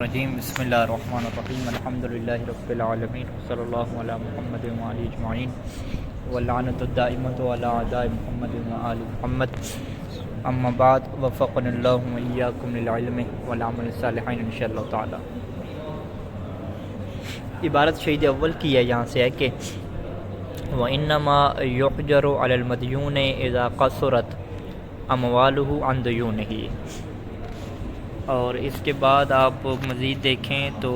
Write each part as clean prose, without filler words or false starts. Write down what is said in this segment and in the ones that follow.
الرجیم بسم اللہ الرحمن الرحیم الحمد للہ رب العالمین صلی اللہ علی محمد وآلہ اجمعین واللعنۃ الدائمۃ علی اعداء محمد وآل محمد اما بعد وفقنا اللہ وإیاکم للعلم والعمل الصالح ان شاء اللہ تعالی۔ عبارت شہید اول کی ہے، یہاں سے ہے کہ وَإِنَّمَا يُحْجَرُ عَلَى الْمَدْيُونِ إِذَا قَصُرَتْ أَمْوَالُهُ عَنْ دَيُونِهِ۔ اور اس کے بعد آپ مزید دیکھیں تو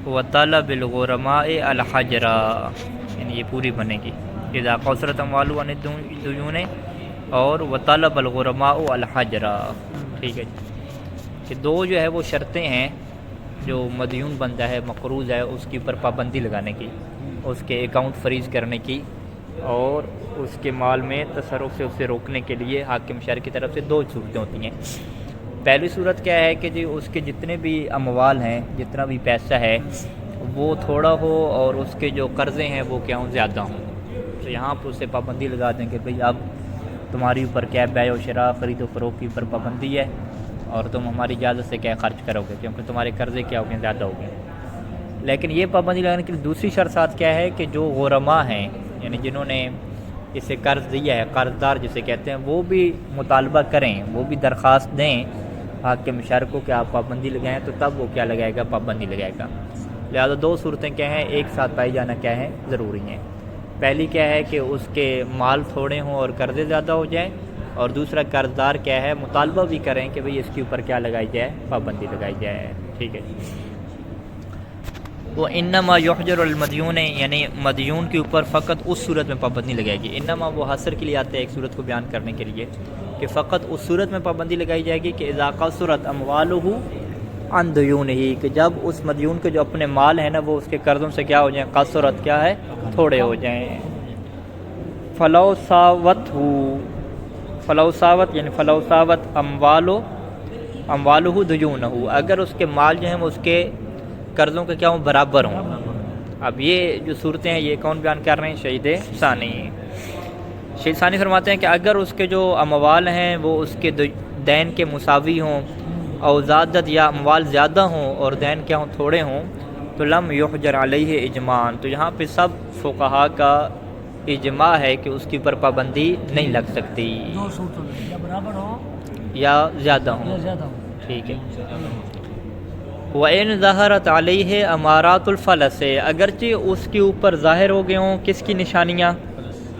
وَطَلَبِ الْغُرَمَاءِ الْحَجْرَ، یعنی یہ پوری بنے گی اِذَا قَصُرَتْ أَمْوَالُهُ عَنِ الدَّيُونِ اور وَطَلَبَ الْغُرَمَاءُ الْحَجْرَ۔ ٹھیک ہے کہ دو جو ہے وہ شرطیں ہیں جو مدیون بندہ ہے، مقروض ہے، اس کے اوپر پابندی لگانے کی، اس کے اکاؤنٹ فریز کرنے کی اور اس کے مال میں تصرف سے اسے روکنے کے لیے حاکم شہر کی طرف سے دو صورتیں ہوتی ہیں۔ پہلی صورت کیا ہے کہ جی اس کے جتنے بھی اموال ہیں، جتنا بھی پیسہ ہے وہ تھوڑا ہو اور اس کے جو قرضے ہیں وہ کیا ہوں، زیادہ ہوں، تو یہاں پر اسے پابندی لگا دیں کہ بھئی اب تمہاری اوپر کیا بیع و شراء، خرید و فروخت کی اوپر پابندی ہے اور تم ہماری اجازت سے کیا خرچ کرو گے کیونکہ تمہارے قرضے کیا ہو گئے، زیادہ ہو گئے۔ لیکن یہ پابندی لگانے کے لیے دوسری شرط ساتھ کیا ہے کہ جو غرما ہیں، یعنی جنہوں نے اسے قرض دیا ہے، قرض دار جسے کہتے ہیں، وہ بھی مطالبہ کریں، وہ بھی درخواست دیں حاکم شہر کو کہ آپ پابندی لگائیں، تو تب وہ کیا لگائے گا، پابندی لگائے گا۔ لہذا دو صورتیں کیا ہیں، ایک ساتھ پائی جانا کیا ہے، ضروری ہیں۔ پہلی کیا ہے کہ اس کے مال تھوڑے ہوں اور قرضے زیادہ ہو جائیں، اور دوسرا قرض دار کیا ہے، مطالبہ بھی کریں کہ بھئی اس کے اوپر کیا لگائی جائے، پابندی لگائی جائے۔ ٹھیک ہے، وہ انما یحجر المدیون، یعنی مدیون کے اوپر فقط اس صورت میں پابندی لگائے گی۔ انما وہ حصر کے لیے آتے ہیں ایک صورت کو بیان کرنے کے لیے کہ فقط اس صورت میں پابندی لگائی جائے گی کہ اذا قصرت اموالہ عن دیونہ، کہ جب اس مدیون کے جو اپنے مال ہیں نا وہ اس کے قرضوں سے کیا ہو جائیں، قصرت کیا ہے، تھوڑے ہو جائیں۔ فلو ساوت یعنی فلو ساوت اموالہ دیونہ، اگر اس کے مال جو ہیں وہ اس کے قرضوں کے کیا ہوں، برابر ہوں۔ اب یہ جو صورتیں ہیں یہ کون بیان کر رہے ہیں، شہید ثانی۔ شہید ثانی فرماتے ہیں کہ اگر اس کے جو اموال ہیں وہ اس کے دین کے مساوی ہوں، او زادت یا اموال زیادہ ہوں اور دین کیا ہوں، تھوڑے ہوں، تو لم یحجر علیہ اجماعاً، تو یہاں پہ سب فقہا کا اجماع ہے کہ اس کے اوپر پابندی نہیں لگ سکتی، دو صورتوں میں یا برابر ہو یا زیادہ ہوں۔ یا زیادہ ہو۔ ٹھیک ہے، وَإِنْ ظَهَرَتْ عَلَيْهِ أَمَارَاتُ الْفَلَسِ، اگرچہ اس کے اوپر ظاہر ہو گئے ہوں کس کی نشانیاں،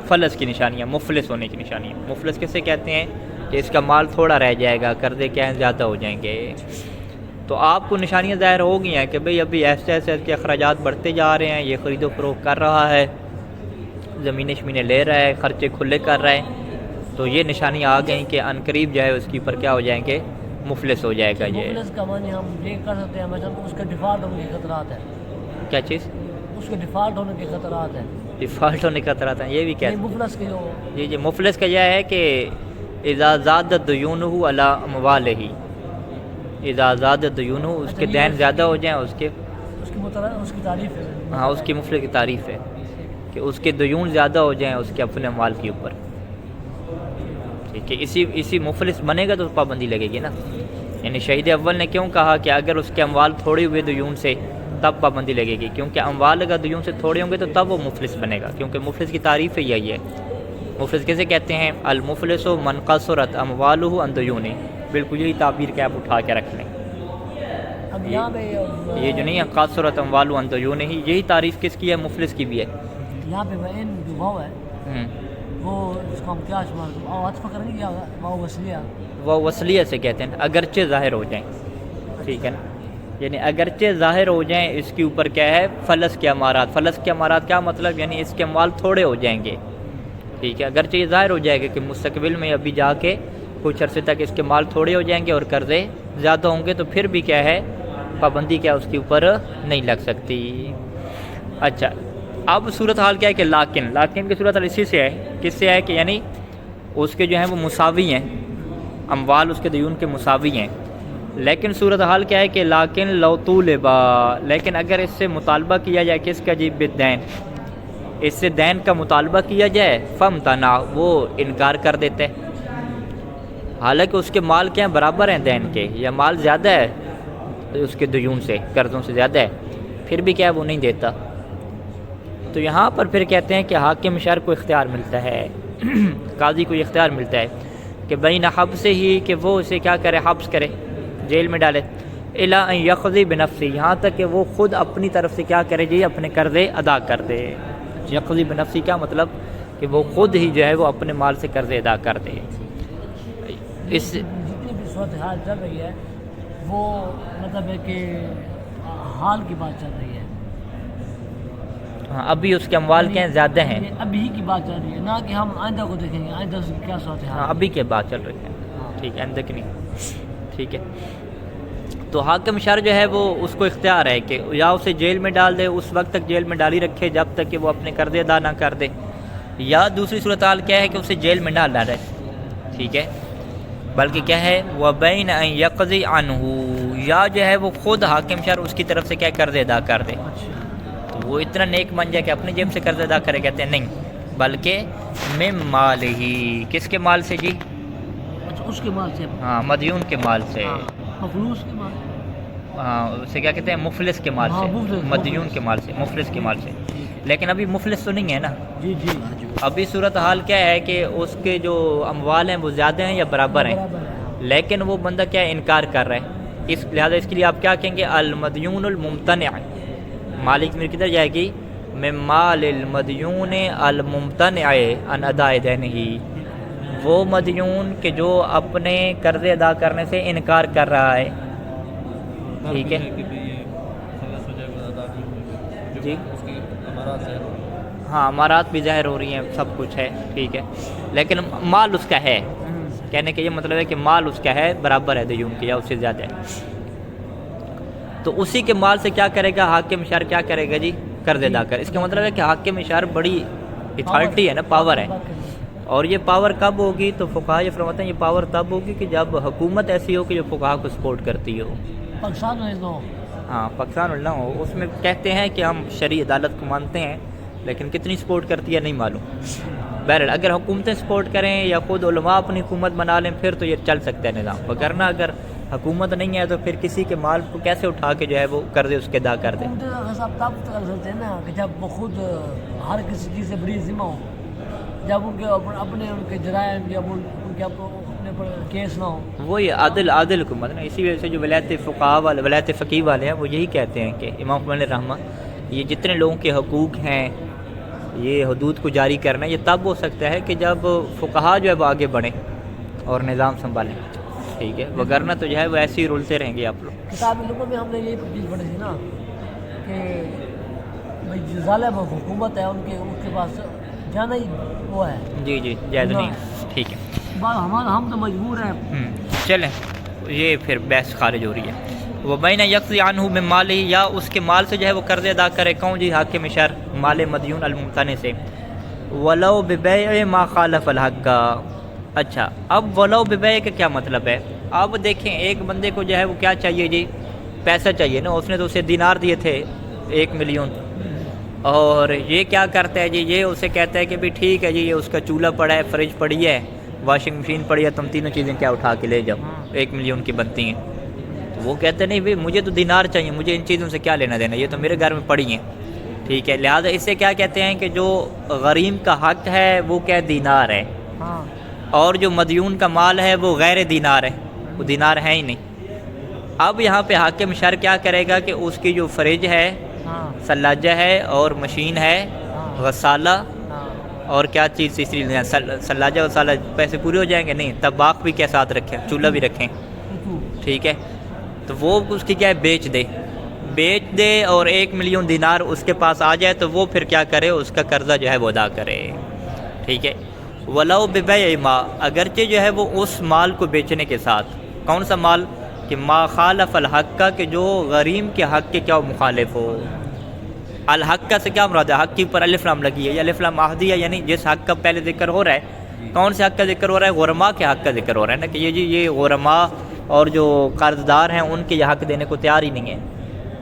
فلس کی نشانیاں، مفلس ہونے کی نشانیاں۔ مفلس کسے کہتے ہیں کہ اس کا مال تھوڑا رہ جائے گا، قرضے کیا ہیں، زیادہ ہو جائیں گے۔ تو آپ کو نشانیاں ظاہر ہو گئی ہیں کہ بھئی ابھی ایسے ایسے اس کے اخراجات بڑھتے جا رہے ہیں، یہ خرید و فروخت کر رہا ہے، زمینیں شمینیں لے رہا ہے، خرچے کھلے کر رہا ہے، تو یہ نشانیاں آ گئیں کہ عنقریب جو ہے اس کے اوپر کیا ہو جائیں گے، مفلس ہو جائے گا۔ یہ مفلس کا معنی ہم یہ کر سکتے ہیں مثلا اس کے ڈیفالٹ ہونے کے خطرات ہیں، کیا چیز، اس کے ڈیفالٹ ہونے کے خطرات ہیں، ڈیفالٹ ہونے کا خطرات ہیں، یہ بھی کہتے ہیں۔ مفلس کے جو جی مفلس کا یہ ہے کہ اذا زادت دیونہ علی اموالہ، اذا زادت دیونہ، اس کے دین زیادہ ہو جائیں، اس کے اس کی تعریف ہے۔ ہاں، اس کی مفلس کی تعریف ہے کہ اس کے دیون زیادہ ہو جائیں اس کے اپنے مال کے اوپر۔ ٹھیک ہے، اسی مفلس بنے گا تو پابندی لگے گی نا۔ یعنی شہید اول نے کیوں کہا کہ اگر اس کے اموال تھوڑے ہوئے دیون سے تب پابندی لگے گی، کیونکہ اموال اگر دیون سے تھوڑے ہوں گے تو تب وہ مفلس بنے گا، کیونکہ مفلس کی تعریف ہی یہی ہے۔ مفلس کیسے کہتے ہیں، المفلس من قصرت اموالہ عن دیونہ، بالکل یہی تعبیر کہ آپ اٹھا کے رکھ لیں۔ اب یہاں پہ یہ جو نہیں ہے قصرت اموالہ عن دیونہ، یہی تعریف کس کی ہے، مفلس کی بھی ہے۔ یہاں پہ وَإِن جو واو ہے وہ اس کو ہم کیا شمار کریں، عطف کریں گے یا واو وصلیہ؟ وہ وصلیہ سے کہتے ہیں، اگرچہ ظاہر ہو جائیں۔ ٹھیک ہے نا، یعنی اگرچہ ظاہر ہو جائیں اس کے اوپر کیا ہے، فلس کے امارات۔ فلس کے امارات کیا مطلب، یعنی اس کے مال تھوڑے ہو جائیں گے۔ ٹھیک ہے، اگرچہ یہ ظاہر ہو جائے گا کہ مستقبل میں ابھی جا کے کچھ عرصے تک اس کے مال تھوڑے ہو جائیں گے اور قرضے زیادہ ہوں گے، تو پھر بھی کیا ہے، پابندی کیا اس کے اوپر نہیں لگ سکتی۔ اچھا، اب صورتحال کیا ہے کہ لاکن کی صورتحال اسی سے ہے، کس سے ہے کہ یعنی اس کے جو ہیں وہ مساوی ہیں، اموال اس کے دیون کے مساوی ہیں، لیکن صورتحال کیا ہے کہ لاکن لو طولبا، لیکن اگر اس سے مطالبہ کیا جائے کس کا، جی بالدین، اس سے دین کا مطالبہ کیا جائے، فامتنع، وہ انکار کر دیتے، حالانکہ اس کے مال کیا ہیں، برابر ہیں دین کے، یا مال زیادہ ہے اس کے دیون سے، قرضوں سے زیادہ ہے، پھر بھی کیا ہے وہ نہیں دیتا، تو یہاں پر پھر کہتے ہیں کہ حاکم شرع کو اختیار ملتا ہے قاضی کو یہ اختیار ملتا ہے کہ بین حبس سے ہی کہ وہ اسے کیا کرے، حبس کرے، جیل میں ڈالے، الی ان یقضی بنفسی، یہاں تک کہ وہ خود اپنی طرف سے کیا کرے جی، اپنے قرضے ادا کر دے۔ یقضی بنفسی کیا مطلب کہ وہ خود ہی جو ہے وہ اپنے مال سے قرضے ادا کر دے۔ اس جتنی بھی صورتحال چل رہی ہے وہ مطلب ہے کہ حال کی بات چل رہی ہے، ہاں ابھی اس کے اموال کیا ہیں، زیادہ ہیں، ابھی کی بات چل رہی ہے، نہ کہ ہم آئندہ کو دیکھیں گے آئندہ اس کی کیا صورتحال ہاں ابھی کے بات چل رہی ہے، ٹھیک ہے، اندک نہیں، ٹھیک ہے۔ تو حاکم شرع جو ہے وہ اس کو اختیار ہے کہ یا اسے جیل میں ڈال دے، اس وقت تک جیل میں ڈالی رکھے جب تک کہ وہ اپنے قرضے ادا نہ کر دے، یا دوسری صورتحال کیا ہے کہ اسے جیل میں نہ ڈالے، ٹھیک ہے، بلکہ کیا ہے وَبَيْنَ أَن يَقْضِي عَنْهُ، یا جو ہے وہ خود حاکم شرع اس کی طرف سے کیا قرضے ادا کر دے، تو وہ اتنا نیک من جائے کہ اپنے جیب سے قرض ادا کرے، کہتے ہیں نہیں، بلکہ من مالہ، کس کے مال سے جی، اچھا اس کے مال سے، ہاں مدیون کے مال سے، مفلوس کے مال، ہاں اسے کیا کہتے ہیں مفلس کے مال سے، مدیون کے مال سے، مفلس کے مال سے، لیکن ابھی مفلس تو نہیں ہے نا، جی جی ابھی صورتحال کیا ہے کہ اس کے جو اموال ہیں وہ زیادہ ہیں یا برابر ہیں، لیکن وہ بندہ کیا ہے انکار کر رہا ہے، اس لہٰذا اس کے لیے آپ کیا کہیں گے، المدیون الممتنع، مالک میں کدھر جائے گی، من مال المدیون الممتنع عن اداء دینہ، وہ مدیون کہ جو اپنے قرضے ادا کرنے سے انکار کر رہا ہے، ٹھیک ہے جی، ہاں امارات بھی ظاہر ہو رہی ہیں، سب کچھ ہے، ٹھیک ہے، لیکن مال اس کا ہے، کہنے کا یہ مطلب ہے کہ مال اس کا ہے، برابر ہے دیون کے یا اس سے زیادہ ہے، تو اسی کے مال سے کیا کرے گا حاکم شرع، کیا کرے گا جی، قرض ادا کر، اس کا مطلب ہے کہ حاکم شرع بڑی اتھارٹی ہے نا، پاور ہے، اور یہ پاور کب ہوگی، تو فقہا یہ فرماتے ہیں یہ پاور تب ہوگی کہ جب حکومت ایسی ہو کہ جو فقہا کو سپورٹ کرتی ہو، پاکستان میں تو ہاں پاکستان اللہ ہو، اس میں کہتے ہیں کہ ہم شرعی عدالت کو مانتے ہیں، لیکن کتنی سپورٹ کرتی ہے نہیں معلوم، بہرحال اگر حکومتیں سپورٹ کریں یا خود علماء اپنی حکومت بنا لیں پھر تو یہ چل سکتا ہے نظام، وگرنہ اگر حکومت نہیں ہے تو پھر کسی کے مال کو کیسے اٹھا کے جو ہے وہ قرضے اس کے ادا کر دیں، صاحب تب کر سکتے ہیں نا کہ جب وہ خود ہر کسی چیز سے بڑی ذمہ ہو، جب ان کے اپنے ان کے جرائم یا ان کے اپنے پر کیس نہ ہو، وہی عادل حکومت نا، اسی وجہ سے جو ولایت فقہا والے، ولایت فقیہ والے ہیں وہ یہی کہتے ہیں کہ امام احمد رحمہ یہ جتنے لوگوں کے حقوق ہیں یہ حدود کو جاری کرنا یہ تب ہو سکتا ہے کہ جب فقہا جو ہے وہ آگے بڑھیں اور نظام سنبھالیں، ٹھیک ہے، وگرنہ تو جو ہے وہ ایسے ہی رولتے رہیں گے آپ لوگ۔ کتاب لوگوں میں ہم نے یہ چیز پڑھی تھی نا کہ بھائی جو ظالم حکومت ہے ان کے پاس جانا ہی وہ ہے، جی جی جائز نہیں، ٹھیک ہے، ہم تو مجبور ہیں، چلیں یہ پھر بحث خارج ہو رہی ہے، وہ بین یقضی عنہ من مالہ، یا اس کے مال سے جو ہے وہ قرض ادا کرے، کون جی حاکم شرع، مال مدیون الممتنع سے، ولو ببیع ما خالف الحق، اچھا اب ولو ببیع کا کیا مطلب ہے، اب دیکھیں ایک بندے کو جو ہے وہ کیا چاہیے جی، پیسہ چاہیے نا، اس نے تو اسے دینار دیے تھے 1 ملین، اور یہ کیا کرتا ہے جی، یہ اسے کہتا ہے کہ بھی ٹھیک ہے جی یہ اس کا چولہا پڑا ہے، فریج پڑی ہے، واشنگ مشین پڑی ہے، تم تینوں چیزیں کیا اٹھا کے لے جاؤ، 1 ملین کی بنتی ہیں، تو وہ کہتے ہیں نہیں بھائی مجھے تو دینار چاہیے، مجھے ان چیزوں سے کیا لینا دینا، یہ تو میرے گھر میں پڑی ہیں، ٹھیک ہے، لہٰذا اس سے کیا کہتے ہیں کہ جو غریم کا حق ہے وہ کیا دینار ہے، اور جو مدیون کا مال ہے وہ غیر دینار ہے، وہ دینار ہے ہی نہیں۔ اب یہاں پہ حاکم شرع کیا کرے گا کہ اس کی جو فریج ہے، ثلاجہ ہے اور مشین ہے، غسالہ اور کیا چیز تیسری، ثلاجہ غسالہ پیسے پورے ہو جائیں گے نہیں، طباخ بھی کیا ساتھ رکھیں، چولہا بھی رکھیں، ٹھیک ہے، تو وہ اس کی کیا ہے بیچ دے اور 1 ملین دینار اس کے پاس آ جائے تو وہ پھر کیا کرے، اس کا قرضہ جو ہے وہ ادا کرے، ٹھیک ہے، ولو ببیع ما، اگرچہ جو ہے وہ اس مال کو بیچنے کے ساتھ، کون سا مال، کہ ما خالف الحق کا، کہ جو غریم کے حق کے کیا مخالف ہو، الحق کا سے کیا مراد ہے، حق کے اوپر الف لام لگی ہے، یہ الف لام عہدی ہے، یعنی جس حق کا پہلے ذکر ہو رہا ہے، کون سے حق کا ذکر ہو رہا ہے، غرما کے حق کا ذکر ہو رہا ہے نا، کہ یہ جی یہ غرما اور جو قرض دار ہیں ان کے یہ حق دینے کو تیار ہی نہیں ہے،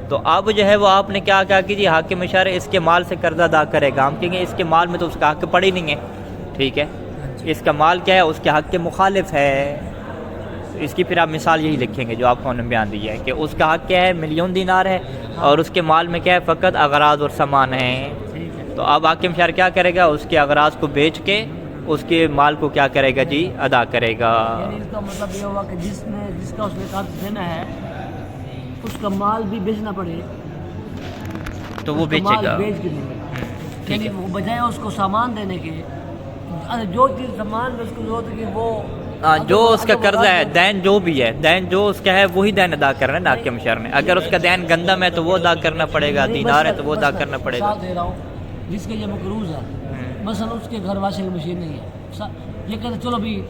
تو اب جو ہے وہ آپ نے کیا کہا کہ جی حاکم شرع اس کے مال سے قرض ادا کرے گا، ہم کہیں گے اس کے مال میں تو اس کا حق پڑی نہیں ہے، ٹھیک ہے، اس کا مال کیا ہے، اس کے حق کے مخالف ہے، اس کی پھر آپ مثال یہی لکھیں گے جو آپ کو ہم نے بیان دی ہے کہ اس کا حق کیا ہے 1,000,000 دینار ہے اور اس کے مال میں کیا ہے فقط اغراض اور سامان ہیں. ٹھیک ہے. تو اب حاکم شہر کیا کرے گا؟ اس کے اغراض کو بیچ کے اس کے مال کو کیا کرے گا جی؟ ادا کرے گا. یعنی اس کا مطلب یہ ہوا کہ جس کا اس نے قرض دینا ہے اس کا مال بھی بیچنا پڑے تو وہ بیچے مال گا. بیچ کے دیں گے. ٹھیک یعنی ہے. وہ بجائے اس کو سامان دینے کے جو چیز سامان میں اس کو ضرورت ہے کہ وہ جو اس کا قرضہ ہے دین جو بھی ہے دین جو اس کا ہے وہی دین ادا کرنا ہے حاکم شہر نے. اگر اس کا دین گندم ہے تو وہ ادا کرنا پڑے گا، دینار ہے تو وہ ادا کرنا پڑے گا. مثال دے رہا ہوں جس کے یہ مقروض ہے مثلا اس کے گھر واشنگ مشین نہیں ہے یہ کہتے چلو بھی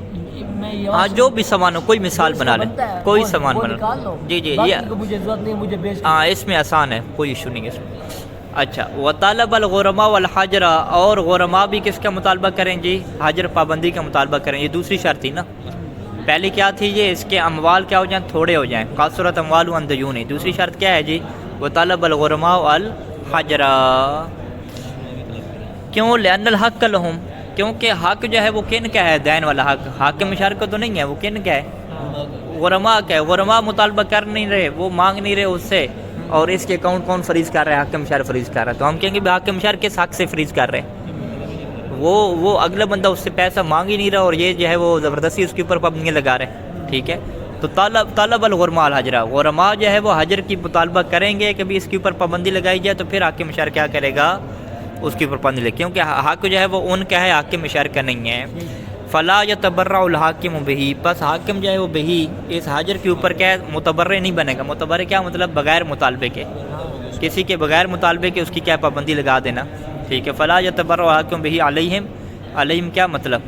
میں یہ ہاں جو بھی سامان ہو کوئی مثال بنا لیں کوئی سامان بنا نکال لو جی جی باقی یہ کو مجھے ضرورت نہیں مجھے بیچ ہاں اس میں آسان ہے کوئی ایشو نہیں ہے اس میں. اچھا وطالب الغرماء والحجرہ اور غرماء بھی کس کا مطالبہ کریں جی؟ حجر پابندی کا مطالبہ کریں. یہ دوسری شرط تھی نا. پہلی کیا تھی یہ اس کے اموال کیا ہو جائیں تھوڑے ہو جائیں قاصرۃ اموال عن دیون. دوسری شرط کیا ہے جی؟ وطالب الغرماء والحجرہ. کیوں؟ لأن الحق لہم کیونکہ حق جو ہے وہ کن کا ہے؟ دین والا حق حاکم شہر کا تو نہیں ہے. وہ کن کا ہے؟ غرماء کا ہے. غرماء مطالبہ کر نہیں رہے وہ مانگ نہیں رہے اس سے اور اس کے اکاؤنٹ کون فریز کر رہا ہے؟ حاکم شہر فریز کر رہا ہے. تو ہم کہیں گے حاکم شہر کس حق سے فریز کر رہے ہیں؟ وہ اگلا بندہ اس سے پیسہ مانگ ہی نہیں رہا اور یہ جو ہے وہ زبردستی اس کے اوپر پابندیاں لگا رہے ہیں. ٹھیک ہے. تو طالب الغرماء الحجرہ غرماء جو ہے وہ حجر کی مطالبہ کریں گے کہ بھی اس کے اوپر پابندی لگائی جائے تو پھر حاکم شہر کیا کرے گا؟ اس کے اوپر پابندی لگے کیونکہ حق جو ہے وہ ان کا ہے حاکم شہر کا نہیں ہے. فلا یتبرع الحاکم بہی پس حاکم جو ہے وہ بہی اس حجر کے اوپر کیا ہے متبرع نہیں بنے گا. متبرع کیا مطلب؟ بغیر مطالبے کے کسی کے بغیر مطالبے کے اس کی کیا پابندی لگا دینا. ٹھیک ہے. فلا یتبرع الحاکم بہی علیہم علیہم کیا مطلب؟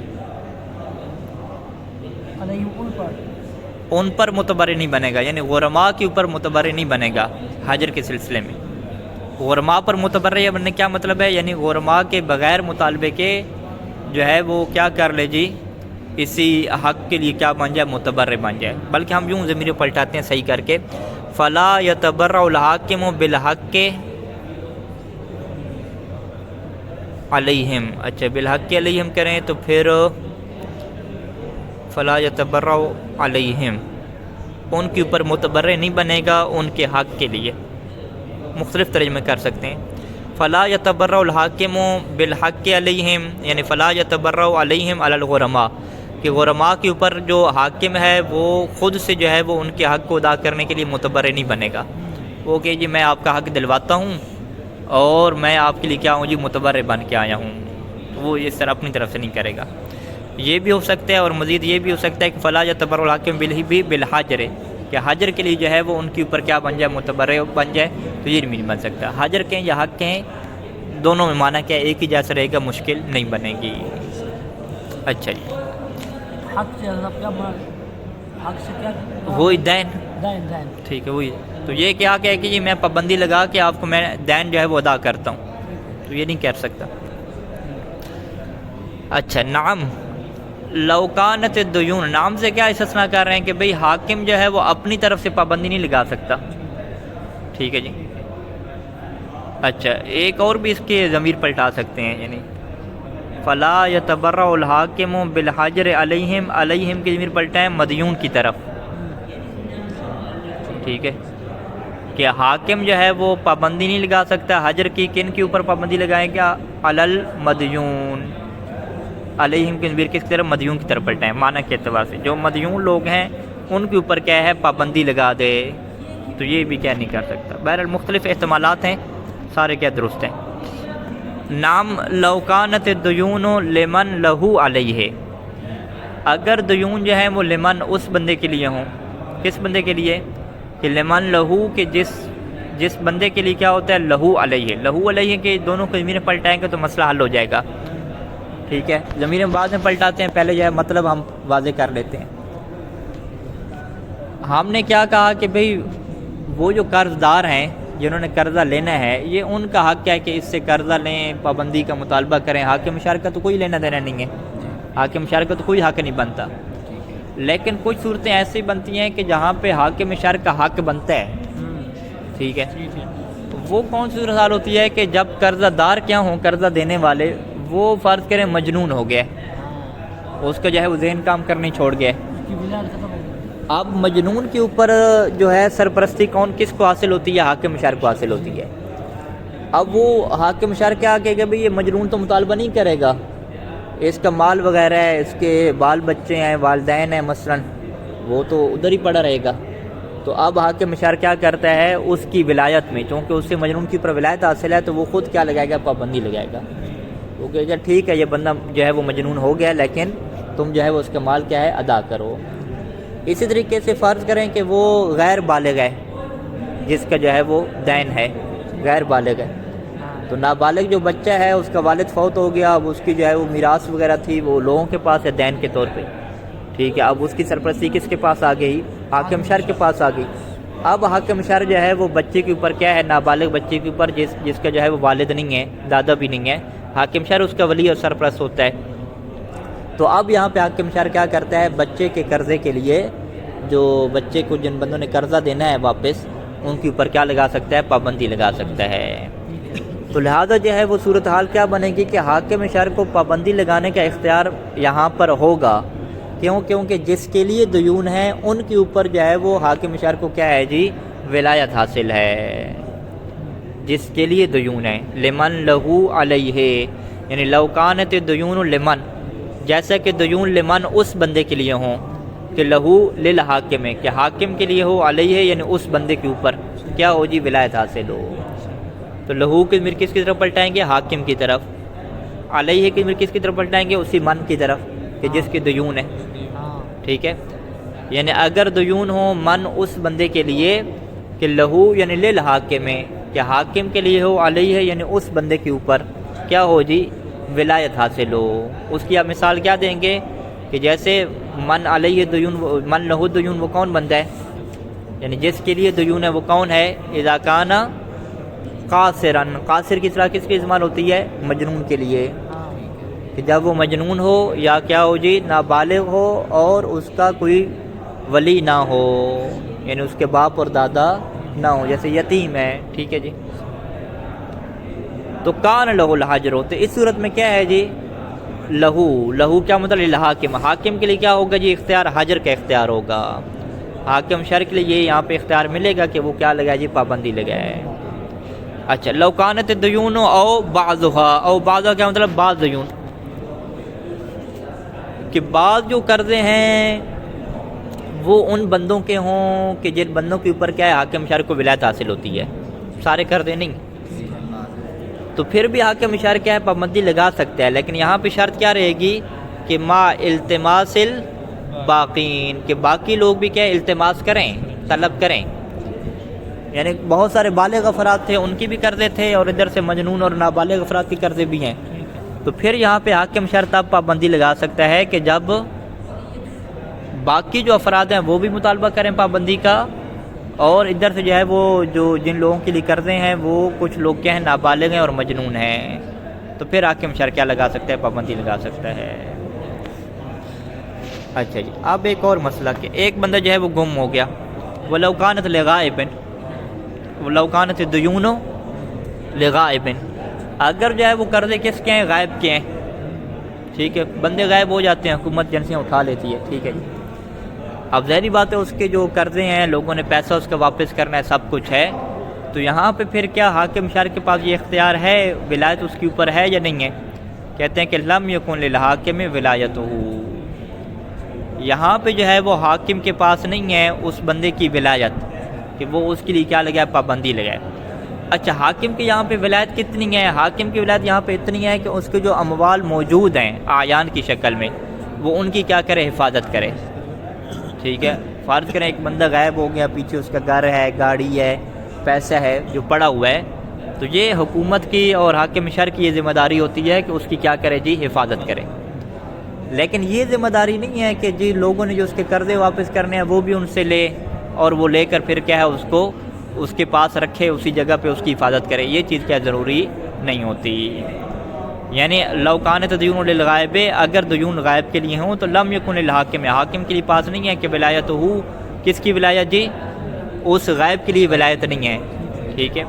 ان پر متبرع نہیں بنے گا یعنی غرماء کے اوپر متبرع نہیں بنے گا حجر کے سلسلے میں. غرماء پر متبرع بننے کیا مطلب ہے؟ یعنی غرماء کے بغیر مطالبے کے جو ہے وہ کیا کر لے جی اسی حق کے لیے کیا بن جائے؟ متبرع بن جائے. بلکہ ہم یوں ضمیر پلٹاتے ہیں صحیح کر کے فلا یتبرع الحاکم بالحق علیہم. اچھا بالحق علیہم کریں تو پھر فلا یتبرع علیہم ان کے اوپر متبرع نہیں بنے گا ان کے حق کے لیے. مختلف ترجمے کر سکتے ہیں. فلا یتبرع الحاکم بالحق علیہم یعنی فلا یتبرع علیہم علی الغرماء کہ غرماء کے اوپر جو حاکم ہے وہ خود سے جو ہے وہ ان کے حق کو ادا کرنے کے لیے متبرع نہیں بنے گا. وہ کہ جی میں آپ کا حق دلواتا ہوں اور میں آپ کے لیے کیا ہوں جی متبرع بن کے آیا ہوں. وہ اس طرح اپنی طرف سے نہیں کرے گا. یہ بھی ہو سکتا ہے اور مزید یہ بھی ہو سکتا ہے کہ فلا یتبرع الحاکم بالحجر کہ حجر کے لیے جو ہے وہ ان کے اوپر کیا بن جائے متبرع بن جائے. تو یہ نہیں بن سکتا. حجر کہیں یا حق کہیں دونوں میں معنی کیا ایک ہی جیسا رہے گا مشکل نہیں بنے گی. اچھا جی حق سے کیا حق سے کیا وہی دین. دین ٹھیک ہے وہی. تو یہ کیا کہ جی میں پابندی لگا کے آپ کو میں دین جو ہے وہ ادا کرتا ہوں تو یہ نہیں کر سکتا. اچھا نعم لو کانت الدیون نام سے کیا استثناء کر رہے ہیں کہ بھئی حاکم جو ہے وہ اپنی طرف سے پابندی نہیں لگا سکتا. ٹھیک ہے جی. اچھا ایک اور بھی اس کے ضمیر پلٹا سکتے ہیں یعنی فلا یتبرع الحاکم بالحجر علیہم علیہم کی ضمیر پلٹائیں مدیون کی طرف. ٹھیک ہے کہ حاکم جو ہے وہ پابندی نہیں لگا سکتا حجر کی. کن کے اوپر پابندی لگائیں گا؟ علی المدیون. علیہم کی ضمیر کس طرف؟ مدیون کی طرف پلٹائیں معنی کے اعتبار سے. جو مدیون لوگ ہیں ان کے اوپر کیا ہے پابندی لگا دے تو یہ بھی کیا نہیں کر سکتا. بہرحال مختلف احتمالات ہیں سارے کیا درست ہیں. نام لو کانت الدیون لمن لہو علیہ اگر دیون جو ہے وہ لمن اس بندے کے لیے ہوں. کس بندے کے لیے؟ کہ لمن لہو کہ جس بندے کے لیے کیا ہوتا ہے لہو علیہ. لہو علیہ کے دونوں کو ضمیر پلٹائیں گے تو مسئلہ حل ہو جائے گا. ٹھیک ہے ضمیر بعد میں پلٹاتے ہیں پہلے جو ہے مطلب ہم واضح کر لیتے ہیں. ہم نے کیا کہا کہ بھئی وہ جو قرض دار ہیں جنہوں نے قرضہ لینا ہے یہ ان کا حق ہے کہ اس سے قرضہ لیں پابندی کا مطالبہ کریں. حاکم شہر کا تو کوئی لینا دینا نہیں ہے. حاکم شہر کا تو کوئی حق نہیں بنتا. لیکن کچھ صورتیں ایسی بنتی ہیں کہ جہاں پہ حاکم شہر کا حق بنتا ہے. ٹھیک ہے وہ کون سی صورت حال ہوتی ہے کہ جب قرضہ دار کیا ہوں قرضہ دینے والے وہ فرض کریں مجنون ہو گیا اس کا جو ہے وہ ذہن کام کرنے چھوڑ گیا اب مجنون کے اوپر جو ہے سرپرستی کس کو حاصل ہوتی ہے؟ حاکم شہر کو حاصل ہوتی ہے۔ اب وہ حاکم شہر کیا کہے گا بھئی یہ مجنون تو مطالبہ نہیں کرے گا، اس کا مال وغیرہ ہے، اس کے بال بچے ہیں، والدین ہیں مثلاً، وہ تو ادھر ہی پڑا رہے گا۔ تو اب حاکم شہر کیا کرتا ہے؟ اس کی ولایت میں، چونکہ اس سے مجنون کی اوپر ولایت حاصل ہے، تو وہ خود کیا لگائے گا؟ پابندی لگائے گا۔ وہ کہے گا ٹھیک ہے یہ بندہ جو ہے وہ مجنون ہو گیا، لیکن تم جو ہے وہ اس کا مال کیا ہے؟ ادا کرو۔ اسی طریقے سے فرض کریں کہ وہ غیر بالغ ہے، جس کا جو ہے وہ دین ہے، غیر بالغ ہے، تو نابالغ جو بچہ ہے اس کا والد فوت ہو گیا، اب اس کی جو ہے وہ میراث وغیرہ تھی وہ لوگوں کے پاس ہے دین کے طور پہ، ٹھیک ہے۔ اب اس کی سرپرستی کس کے پاس آ گئی؟ حاکم شہر کے پاس آ گئی۔ اب حاکم شہر جو ہے وہ بچے کے اوپر کیا ہے؟ نابالغ بچے کے اوپر جس کا جو ہے وہ والد نہیں ہے، دادا بھی نہیں ہے، حاکم شہر اس کا ولی اور سرپرست ہوتا ہے۔ تو اب یہاں پہ حاکم شہر کیا کرتا ہے؟ بچے کے قرضے کے لیے، جو بچے کو جن بندوں نے قرضہ دینا ہے واپس، ان کے اوپر کیا لگا سکتا ہے؟ پابندی لگا سکتا ہے۔ تو لہذا جو ہے وہ صورتحال کیا بنے گی کہ حاکم شہر کو پابندی لگانے کا اختیار یہاں پر ہوگا، کیونکہ جس کے لیے دیون ہیں ان کے اوپر جو ہے وہ حاکم شہر کو کیا ہے جی؟ ولایت حاصل ہے، جس کے لیے دیون ہے۔ لمن لہو علیہ، یعنی لو کانت دیون لمن، جیسا کہ دیون لمن اس بندے کے لیے ہوں، کہ لہو للحاکم، کہ حاکم کے لیے ہو، علیہ یعنی اس بندے کے اوپر کیا ہو جی؟ ولایت حاصل ہو۔ تو لہو کی ضمیر کس کی طرف پلٹائیں گے؟ حاکم کی طرف۔ علیہ کی ضمیر کس کی طرف پلٹائیں گے؟ اسی من کی طرف کہ جس کی دیون ہے، ٹھیک ہے۔ یعنی اگر دیون ہو من اس بندے کے لیے، کہ لہو یعنی للحاکم، کہ حاکم کے لیے ہو، علیہ یعنی اس بندے کے اوپر کیا ہو جی؟ ولایت حاصل ہو۔ اس کی آپ مثال کیا دیں گے؟ کہ جیسے من علیہ دیون، من لہو دیون، وہ کون بندہ ہے؟ یعنی جس کے لیے دیون ہے وہ کون ہے؟ اذا کان قاصراً، قاصر کی اصطلاح کس کی استعمال ہوتی ہے؟ مجنون کے لیے، کہ جب وہ مجنون ہو یا کیا ہو جی؟ نابالغ ہو اور اس کا کوئی ولی نہ ہو، یعنی اس کے باپ اور دادا نہ ہو، جیسے یتیم ہے، ٹھیک ہے جی۔ تو کان لہو الحجر، تو اس صورت میں کیا ہے جی؟ لہو کیا مطلب؟ للحاکم، حاکم کے لیے کیا ہوگا جی؟ اختیار حجر کا اختیار ہوگا۔ حاکم شہر کے لیے یہاں پہ اختیار ملے گا کہ وہ کیا لگائے جی؟ پابندی لگائے۔ اچھا، لو کانت دیون او بعضها، او بعضها کیا مطلب؟ بعض دیون، کہ بعض جو قرضے ہیں وہ ان بندوں کے ہوں کہ جن بندوں کے اوپر کیا ہے؟ حاکم شہر کو ولایت حاصل ہوتی ہے، سارے قرضے نہیں، تو پھر بھی حاکم شہر کیا ہے؟ پابندی لگا سکتا ہے، لیکن یہاں پہ شرط کیا رہے گی؟ کہ ما التماس الباقین، کہ باقی لوگ بھی کیا ہے؟ التماس کریں، طلب کریں۔ یعنی بہت سارے بالغ افراد تھے، ان کی بھی قرضے تھے، اور ادھر سے مجنون اور نابالغ افراد کی قرضے بھی ہیں، تو پھر یہاں پہ حاکم شہر تب پابندی لگا سکتا ہے کہ جب باقی جو افراد ہیں وہ بھی مطالبہ کریں پابندی کا، اور ادھر سے جو ہے وہ جن لوگوں کے لیے قرضے ہیں وہ کچھ لوگ کیا ہیں؟ نابالغ ہیں اور مجنون ہیں، تو پھر حاکم شہر کیا لگا سکتا ہے؟ پابندی لگا سکتا ہے۔ اچھا جی، اب ایک اور مسئلہ کہ ایک بندہ جو ہے وہ گم ہو گیا، وَلَوْ كَانَتْ لِغَائِبٍ، وَلَوْ كَانَتِ الدُّيُونُ لِغَائِبٍ، اگر جو ہے وہ قرضے کس کے ہیں؟ غائب کے ہیں، ٹھیک ہے۔ بندے غائب ہو جاتے ہیں، حکومت ایجنسیاں اٹھا لیتی ہے، ٹھیک ہے جی۔ اب ظاہری بات ہے اس کے جو قرضے ہیں لوگوں نے پیسہ اس کا واپس کرنا ہے، سب کچھ ہے، تو یہاں پہ پھر کیا حاکم شہر کے پاس یہ اختیار ہے؟ ولایت اس کے اوپر ہے یا نہیں ہے؟ کہتے ہیں کہ لم یکن للحاکم ولایتہ، یہاں پہ جو ہے وہ حاکم کے پاس نہیں ہے اس بندے کی ولایت کہ وہ اس کے لیے کیا لگائے؟ پابندی لگائے۔ اچھا، حاکم کی یہاں پہ ولایت کتنی ہے؟ حاکم کی ولایت یہاں پہ اتنی ہے کہ اس کے جو اموال موجود ہیں اعیان کی شکل میں، وہ ان کی کیا کرے؟ حفاظت کرے، ٹھیک ہے۔ فرض کریں ایک بندہ غائب ہو گیا، پیچھے اس کا گھر ہے، گاڑی ہے، پیسہ ہے جو پڑا ہوا ہے، تو یہ حکومت کی اور حاکم شہر کی یہ ذمہ داری ہوتی ہے کہ اس کی کیا کرے جی؟ حفاظت کرے۔ لیکن یہ ذمہ داری نہیں ہے کہ جی لوگوں نے جو اس کے قرضے واپس کرنے ہیں وہ بھی ان سے لے، اور وہ لے کر پھر کیا ہے اس کو اس کے پاس رکھے، اسی جگہ پہ اس کی حفاظت کرے، یہ چیز کیا ضروری نہیں ہوتی۔ یعنی لو کانت دیون للغائب، اگر دیون غائب کے لیے ہوں تو لم یکن للحاکم، حاکم کے لیے پاس نہیں ہے کہ ولایت ہو، کس کی ولایت جی؟ اس غائب کے لیے ولایت نہیں ہے، ٹھیک ہے۔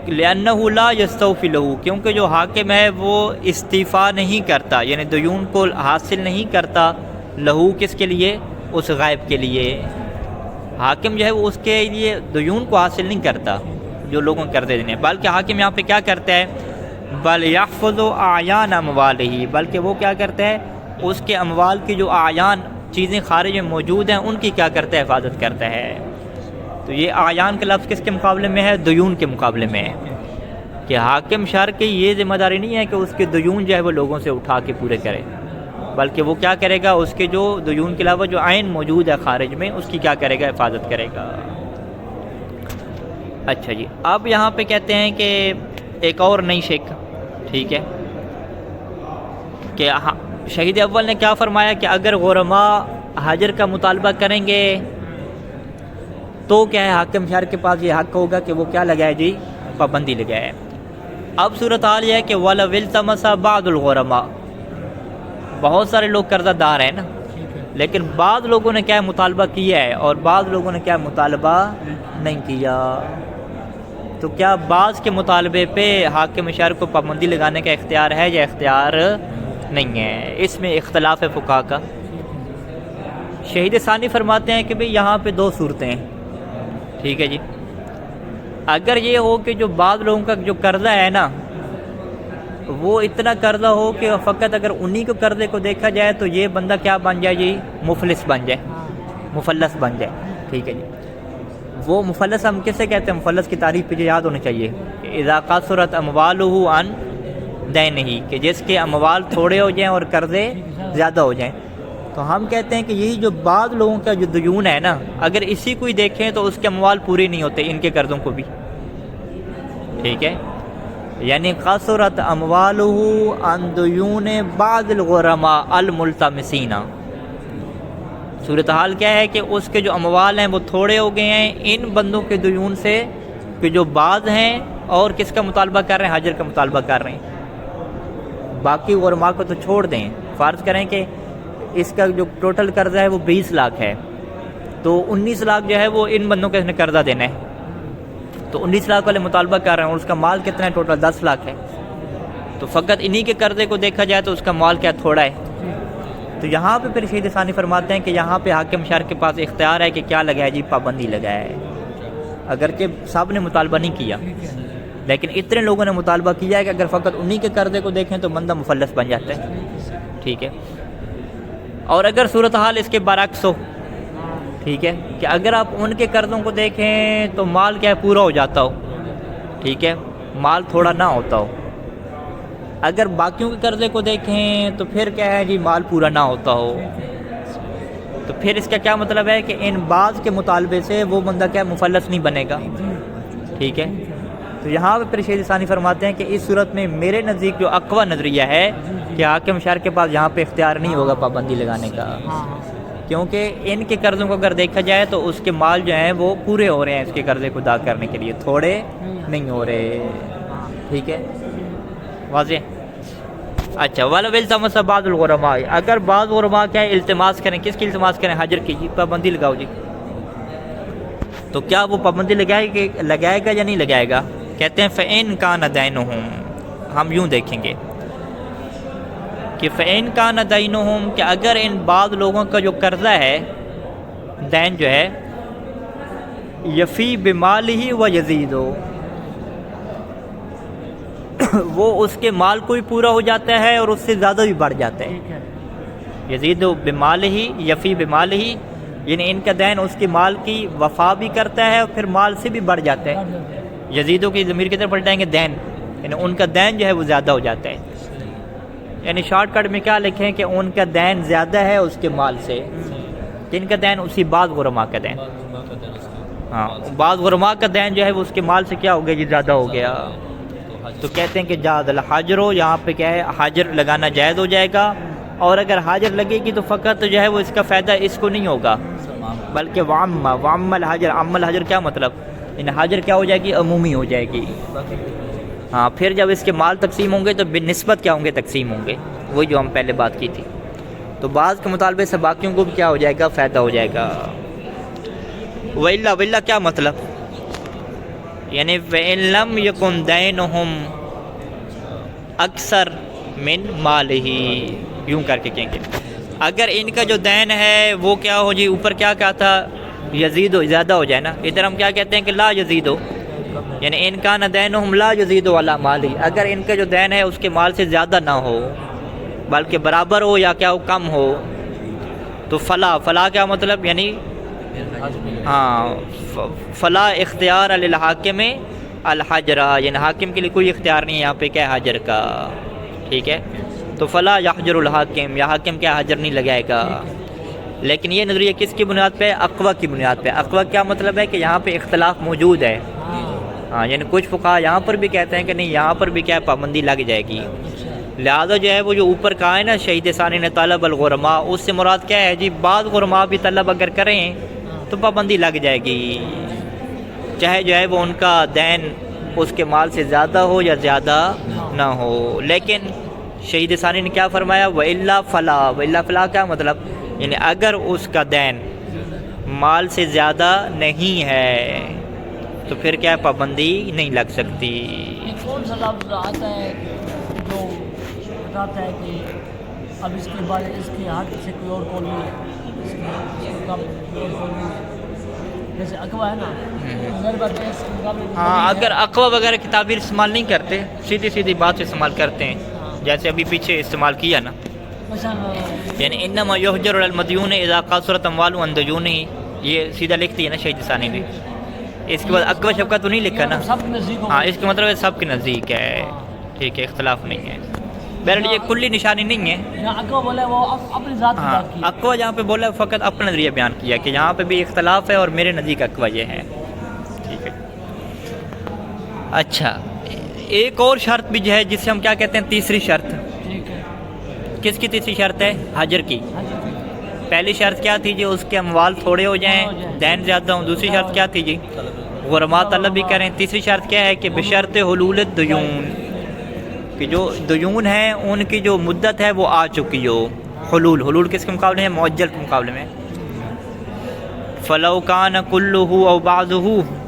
لأنه لا يستوفي له، کیونکہ جو حاکم ہے وہ استعفا نہیں کرتا، یعنی دیون کو حاصل نہیں کرتا، لہو کس کے لیے؟ اس غائب کے لیے، حاکم جو ہے وہ اس کے لیے دیون کو حاصل نہیں کرتا جو لوگوں کو کرتے دینے، بلکہ حاکم یہاں پہ کیا کرتا ہے، بل یحفظ اعیان اموالہ، بلکہ وہ کیا کرتا ہے اس کے اموال کی جو اعیان چیزیں خارج میں موجود ہیں ان کی کیا کرتا ہے، حفاظت کرتا ہے۔ تو یہ اعیان کا لفظ کس کے مقابلے میں ہے، دیون کے مقابلے میں ہے، کہ حاکم شہر کی یہ ذمہ داری نہیں ہے کہ اس کے دیون جو ہے وہ لوگوں سے اٹھا کے پورے کرے، بلکہ وہ کیا کرے گا، اس کے جو دیون کے علاوہ جو عین موجود ہے خارج میں اس کی کیا کرے گا، حفاظت کرے گا۔ اچھا جی، اب یہاں پہ کہتے ہیں کہ ایک اور نئی شک، ٹھیک ہے، کہ شہید اول نے کیا فرمایا کہ اگر غرماء حجر کا مطالبہ کریں گے تو کیا ہے، حاکم شہر کے پاس یہ حق ہوگا کہ وہ کیا لگائے جی، پابندی لگائے۔ اب صورتحال یہ ہے کہ وَلَوِ الْتَمَسَ بَعْضُ الْغُرَمَاء، بہت سارے لوگ قرضہ دار ہیں نا، لیکن بعض لوگوں نے کیا مطالبہ کیا ہے اور بعض لوگوں نے کیا مطالبہ نہیں کیا، تو کیا بعض کے مطالبے پہ حاکم شہر کو پابندی لگانے کا اختیار ہے یا اختیار نہیں ہے، اس میں اختلاف ہے فقہا کا۔ شہید ثانی فرماتے ہیں کہ بھئی یہاں پہ دو صورتیں ہیں، ٹھیک ہے جی، اگر یہ ہو کہ جو بعض لوگوں کا جو قرضہ ہے نا وہ اتنا قرضہ ہو کہ فقط اگر انہی کو قرضے کو دیکھا جائے تو یہ بندہ کیا بن جائے جی، مفلس بن جائے، مفلس بن جائے، ٹھیک ہے جی۔ وہ مفلس ہم کسے کہتے ہیں، مفلس کی تعریف پہ یاد ہونی چاہیے کہ اذا قصرت اموالہ عن دینہ، کہ جس کے اموال تھوڑے ہو جائیں اور قرضے زیادہ ہو جائیں، تو ہم کہتے ہیں کہ یہی جو بعض لوگوں کا جو دیون ہے نا، اگر اسی کو ہی دیکھیں تو اس کے اموال پورے نہیں ہوتے، ان کے قرضوں کو بھی، ٹھیک ہے، یعنی قصرت اموالہ عن دیون بعض الغرماء الملتمسین، صورتحال کیا ہے کہ اس کے جو اموال ہیں وہ تھوڑے ہو گئے ہیں ان بندوں کے دیون سے کہ جو بعض ہیں اور کس کا مطالبہ کر رہے ہیں، حجر کا مطالبہ کر رہے ہیں۔ باقی غرماء کو تو چھوڑ دیں، فرض کریں کہ اس کا جو ٹوٹل قرضہ ہے وہ 20 لاکھ ہے، تو 19 لاکھ جو ہے وہ ان بندوں کو اس نے قرضہ دینا ہے، تو 19 لاکھ والے مطالبہ کر رہے ہیں اور اس کا مال کتنا ہے، ٹوٹل 10 لاکھ ہے، تو فقط انہی کے قرضے کو دیکھا جائے تو اس کا مال کیا تھوڑا ہے۔ تو یہاں پہ پھر شہید ثانی فرماتے ہیں کہ یہاں پہ حاکم شہر کے پاس اختیار ہے کہ کیا لگائے جی، پابندی لگائے، اگرچہ سب نے مطالبہ نہیں کیا لیکن اتنے لوگوں نے مطالبہ کیا ہے کہ اگر فقط انہی کے قرضے کو دیکھیں تو بندہ مفلس بن جاتا ہے، ٹھیک ہے۔ اور اگر صورتحال اس کے برعکس ہو، ٹھیک ہے، کہ اگر آپ ان کے قرضوں کو دیکھیں تو مال کیا ہے، پورا ہو جاتا ہو، ٹھیک ہے، مال تھوڑا نہ ہوتا ہو، اگر باقیوں کے قرضے کو دیکھیں تو پھر کیا ہے جی، مال پورا نہ ہوتا ہو، تو پھر اس کا کیا مطلب ہے کہ ان بعض کے مطالبے سے وہ بندہ کیا مفلس نہیں بنے گا، ٹھیک ہے۔ تو یہاں پہ پھر شہید ثانی فرماتے ہیں کہ اس صورت میں میرے نزدیک جو اقوی نظریہ ہے کہ حاکم شہر کے پاس یہاں پہ اختیار نہیں ہوگا پابندی لگانے کا، کیونکہ ان کے قرضوں کو اگر دیکھا جائے تو اس کے مال جو ہیں وہ پورے ہو رہے ہیں اس کے قرضے کو ادا کرنے کے لیے، تھوڑے نہیں ہو رہے، ٹھیک ہے، واضح۔ اچھا، وَلَوِ الْتَمَسَ بَعْضُ الْغُرَمَاء، اگر بعض غرماء کیا ہے التماس کریں، کس کی التماس کریں، حجر کی، جی پابندی لگاؤ جی، تو کیا وہ پابندی لگائے گا یا نہیں لگائے گا؟ کہتے ہیں فَإِن كَانَ دَيْنُهُمْ، ہم یوں دیکھیں گے کہ فَإِن كَانَ دَيْنُهُمْ، کہ اگر ان بعض لوگوں کا جو قرضہ ہے، دین جو ہے، یفی بمالہ ویزید، وہ اس کے مال کو بھی پورا ہو جاتا ہے اور اس سے زیادہ بھی بڑھ جاتا ہے، یزید بمالہ یفی بمالہ، یعنی ان کا دین اس کے مال کی وفا بھی کرتا ہے اور پھر مال سے بھی بڑھ جاتا ہے، یزیدوں کی ضمیر کی طرف پلٹائیں گے دین، یعنی ان کا دین جو ہے وہ زیادہ ہو جاتا ہے، یعنی شارٹ کٹ میں کیا لکھیں کہ ان کا دین زیادہ ہے اس کے مال سے، جن کا دین اسی بعض غرماء کا دین، ہاں بعض غرماء کا دین جو ہے وہ اس کے مال سے کیا ہو گیا جی، زیادہ ہو گیا، تو کہتے ہیں کہ جاز الحجر، یہاں پہ کیا ہے حاجر لگانا جائز ہو جائے گا، اور اگر حاجر لگے گی تو فقط جو ہے وہ اس کا فائدہ اس کو نہیں ہوگا بلکہ وعم الحجر، عم الحجر کیا مطلب، ان حاجر کیا ہو جائے گی، عمومی ہو جائے گی، ہاں پھر جب اس کے مال تقسیم ہوں گے تو بنسبت کیا ہوں گے، تقسیم ہوں گے، وہی جو ہم پہلے بات کی تھی، تو بعض کے مطالبے سے باقیوں کو بھی کیا ہو جائے گا، فائدہ ہو جائے گا۔ وَإِلَّا کیا مطلب، یعنی فَإِن لَمْ يَكُنْ دَيْنُهُمْ اکثر من مالہ، یوں کر کے کہیں گے اگر ان کا جو دین ہے وہ کیا ہو جی، اوپر کیا کہا تھا، یزید و زیادہ ہو جائے نا، ادھر ہم کیا کہتے ہیں کہ لا یزید ہو، یعنی ان کا نہ دینہم لا یزید علی مالی، اگر ان کا جو دین ہے اس کے مال سے زیادہ نہ ہو بلکہ برابر ہو یا کیا ہو کم ہو، تو فلا کیا مطلب، یعنی ہاں فلا اختیار للحاکم الحجرہ، یعنی حاکم کے لیے کوئی اختیار نہیں ہے یہاں پہ کیا حجر کا، ٹھیک ہے، تو فلا یحجر الحاکم، یا حاکم کیا حجر نہیں لگائے گا۔ لیکن یہ نظریہ کس کی بنیاد پہ، اقویٰ کی بنیاد پہ۔ اقویٰ کیا مطلب ہے کہ یہاں پہ اختلاف موجود ہے، ہاں یعنی کچھ فقہا یہاں پر بھی کہتے ہیں کہ نہیں یہاں پر بھی کیا پابندی لگ جائے گی، لہذا جو ہے وہ جو اوپر کہا ہے نا شہید ثانی نے طلب الغرماء، اس سے مراد کیا ہے جی، بعض غرماء بھی طلب اگر کریں تو پابندی لگ جائے گی، چاہے جو ہے وہ ان کا دین اس کے مال سے زیادہ ہو یا زیادہ نہ ہو۔ لیکن شہید ثانی نے کیا فرمایا، وَإِلَّا فَلَا، وَإِلَّا فَلَا کیا مطلب، یعنی اگر اس کا دین مال سے زیادہ نہیں ہے تو پھر کیا پابندی نہیں لگ سکتی۔ یہ کون سا لفظ آتا ہے جو بتاتا ہے کہ اب اس کے بعد اس کے حق سے کوئی اور قول نہیں ہے، اس کے کم کوئی اور قول نہیں ہے، جیسے اقوا ہے نا، ضرب اس کے مقابلے میں ہاں اگر اقوا وغیرہ کی تعبیر استعمال نہیں کرتے، سیدھی بات استعمال کرتے ہیں، جیسے ابھی پیچھے استعمال کیا نا، مثلا یعنی انما یحجر علی المدیون اذا قصرت اموالہ عن دیونہ، یہ سیدھا لکھتی ہے نا شہید ثانی بھی، اس کے بعد اقوا شبکہ تو نہیں لکھا نا، سب کے نزدیک ہاں اس کا مطلب ہے سب کے نزدیک ہے، ٹھیک ہے، اختلاف نہیں ہے، بہرحال یہ کلی نشانی نہیں ہے۔ یہاں اقوا بولا ہے وہ اپنی ذات کی ہاں بات کی، اقوا جہاں پہ بولا فقط اپنا نظریہ بیان کیا کہ یہاں پہ بھی اختلاف ہے اور میرے نزدیک اقوا یہ ہے، ٹھیک ہے۔ اچھا ایک اور شرط بھی جو ہے جسے ہم کیا کہتے ہیں، تیسری شرط، ٹھیک ہے، کس کی تیسری شرط ہے، حجر کی۔ ہاں جی، پہلی شرط کیا تھی جی، اس کے اموال تھوڑے ہو جائیں، دین زیادہ ہوں، دوسری شرط کیا تھی جی، غرماء طلب بھی کریں، تیسری شرط کیا ہے کہ بشرط حلول الدیون، کہ جو دیون ہیں ان کی جو مدت ہے وہ آ چکی ہو، حلول کس کے مقابلے میں، معجل کے مقابلے میں۔ فلو کان کلہ او بعضہ،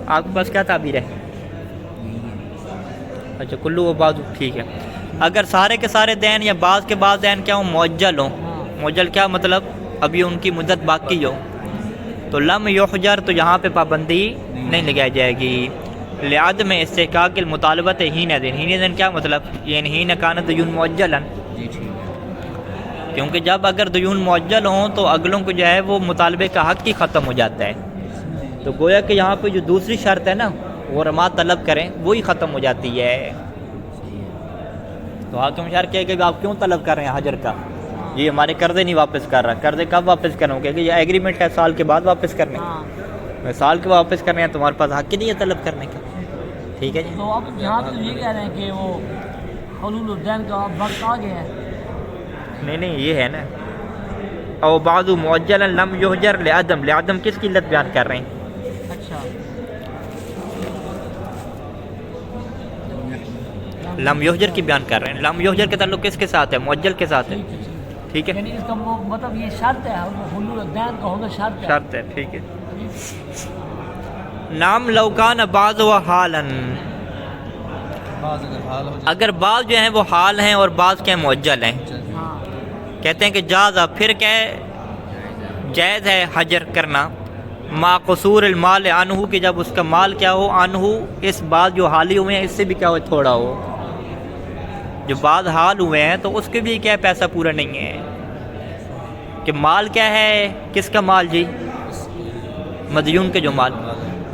آپ کے پاس کیا تعبیر ہے، اچھا کلو و بعض، ٹھیک ہے، اگر سارے کے سارے دین یا بعض کے بعض دین کیا ہوں، معجل ہوں، معجل کیا مطلب، ابھی ان کی مدت باقی ہو، تو لم یحجر، تو یہاں پہ پابندی نہیں لگائی جائے گی، لعدم استحقاق المطالبت حین دن کیا مطلب، یعنی حین کان دیون معجلا، کیونکہ جب اگر دیون معجل ہوں تو اگلوں کو جو ہے وہ مطالبے کا حق ہی ختم ہو جاتا ہے، تو گویا کہ یہاں پہ جو دوسری شرط ہے نا غرماء طلب کریں وہی ختم ہو جاتی ہے، تو حاکم شرع کہے کہ آپ کیوں طلب کر رہے ہیں حجر کا، یہ ہمارے قرضے نہیں واپس کر رہا، قرضے کب واپس کروں گے، کہ یہ ایگریمنٹ ہے سال کے بعد واپس کرنے، میں سال کے واپس کرنے ہیں، تمہارے پاس حق ہی نہیں ہے طلب کرنے کا، ٹھیک ہے جی۔ تو اب یہاں تو یہ کہہ رہے ہیں کہ وہ حلول الدین کا وقت آ گیا ہے، نہیں یہ ہے نا، او بعض معجلا لم یحجر لعدم کس کی علت بیان کر رہے ہیں، اچھا لم یحجر کی بیان کر رہے ہیں، لم یحجر کے تعلق کس کے ساتھ ہے، معجل کے ساتھ ہے، ٹھیک ہے، یعنی اس کا مطلب یہ شرط ہے، حلول الدین کا ہونا شرط ہے، شرط ہے، ٹھیک ہے۔ نام لوکان بعض و حالن، اگر بعض جو ہیں وہ حال ہیں اور بعض کے معجل ہیں، ہاں کہتے ہیں کہ جازا، پھر کیا ہے، جائز ہے حجر کرنا، ما قصور المال عنہ، کہ جب اس کا مال کیا ہو، عنہ اس بعض جو حالی ہوئے ہیں اس سے بھی کیا ہو، تھوڑا ہو، جو بعض حال ہوئے ہیں تو اس کے بھی کیا پیسہ پورا نہیں ہے، کہ مال کیا ہے، کس کا مال جی، مدیون کے جو مال،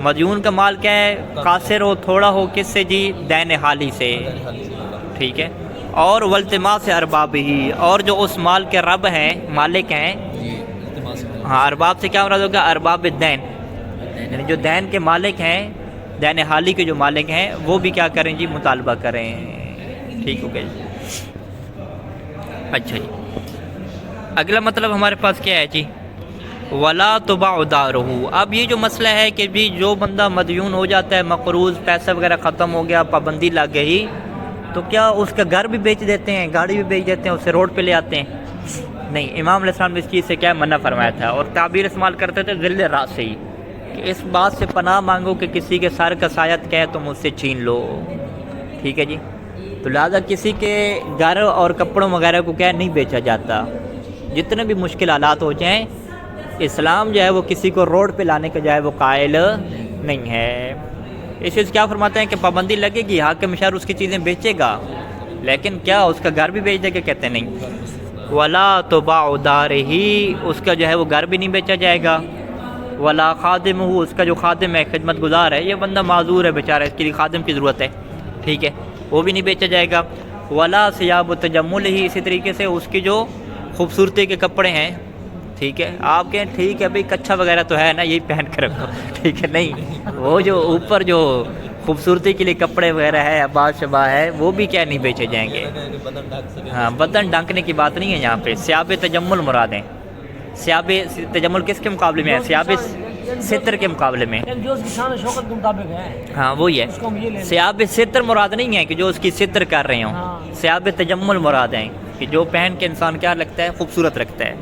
مدیون کا مال کیا ہے، قاصر ہو، تھوڑا ہو، کس سے جی، دین حالی سے، ٹھیک ہے، اور والتماس ارباب ہی، اور جو اس مال کے رب ہیں، مالک ہیں، ہاں ارباب سے کیا مراد ہوگا، ارباب الدین، یعنی جو دین کے مالک ہیں، دین حالی کے جو مالک ہیں وہ بھی کیا کریں جی، مطالبہ کریں، ٹھیک ہو گیا جی۔ اچھا جی اگلا مطلب ہمارے پاس کیا ہے جی، ولا تباع دارہ، اب یہ جو مسئلہ ہے کہ بھی جو بندہ مدیون ہو جاتا ہے، مقروض، پیسہ وغیرہ ختم ہو گیا، پابندی لگ گئی، تو کیا اس کا گھر بھی بیچ دیتے ہیں، گاڑی بھی بیچ دیتے ہیں، اسے روڈ پہ لے آتے ہیں، نہیں، امام علیہ السلام نے اس چیز سے کیا منع فرمایا تھا، اور تعبیر استعمال کرتے تھے ذل راس سے ہی، کہ اس بات سے پناہ مانگو کہ کسی کے سر کا سایت کہے تو مجھ سے چھین لو، ٹھیک ہے جی، تو لہٰذا کسی کے گھر اور کپڑوں وغیرہ کو کیا نہیں بیچا جاتا، جتنے بھی مشکل حالات ہو جائیں اسلام جو ہے وہ کسی کو روڈ پہ لانے کا جو ہے وہ قائل نہیں ہے۔ اس چیز کیا فرماتے ہیں کہ پابندی لگے گی، حاکم شہر اس کی چیزیں بیچے گا، لیکن کیا اس کا گھر بھی بیچ دے گا؟ کہتے ہیں نہیں۔ ولا تباع دارہ، اس کا جو ہے وہ گھر بھی نہیں بیچا جائے گا۔ ولا خادمہ، اس کا جو خادم ہے، خدمت گزار ہے، یہ بندہ معذور ہے بیچارہ، اس کے لیے خادم کی ضرورت ہے، ٹھیک ہے، وہ بھی نہیں بیچا جائے گا۔ ولا ثیاب تجمل ہی، اسی طریقے سے اس کی جو خوبصورتی کے کپڑے ہیں، ٹھیک ہے، آپ کہیں ٹھیک ہے بھئی کچھا وغیرہ تو ہے نا، یہی پہن کر رکھو، ٹھیک ہے، نہیں، وہ جو اوپر جو خوبصورتی کے لیے کپڑے وغیرہ ہے، عباس شبا ہے، وہ بھی کیا نہیں بیچے جائیں گے۔ ہاں، بدن ڈھانکنے کی بات نہیں ہے یہاں پہ، ثیاب تجمل مراد ہیں۔ ثیاب تجمل کس کے مقابلے میں ہے؟ ثیاب ستر کے مقابلے میں، جو اس کی شان و شوکت کے مطابق ہے، ہاں وہی ہے۔ اس کو ہم یہ لے لیں۔ ثیاب ستر مراد نہیں ہے کہ جو اس کی ستر کر رہے ہوں، ہاں۔ ثیاب تجمل مراد ہیں کہ جو پہن کے انسان کیا لگتا ہے؟ خوبصورت رکھتا ہے،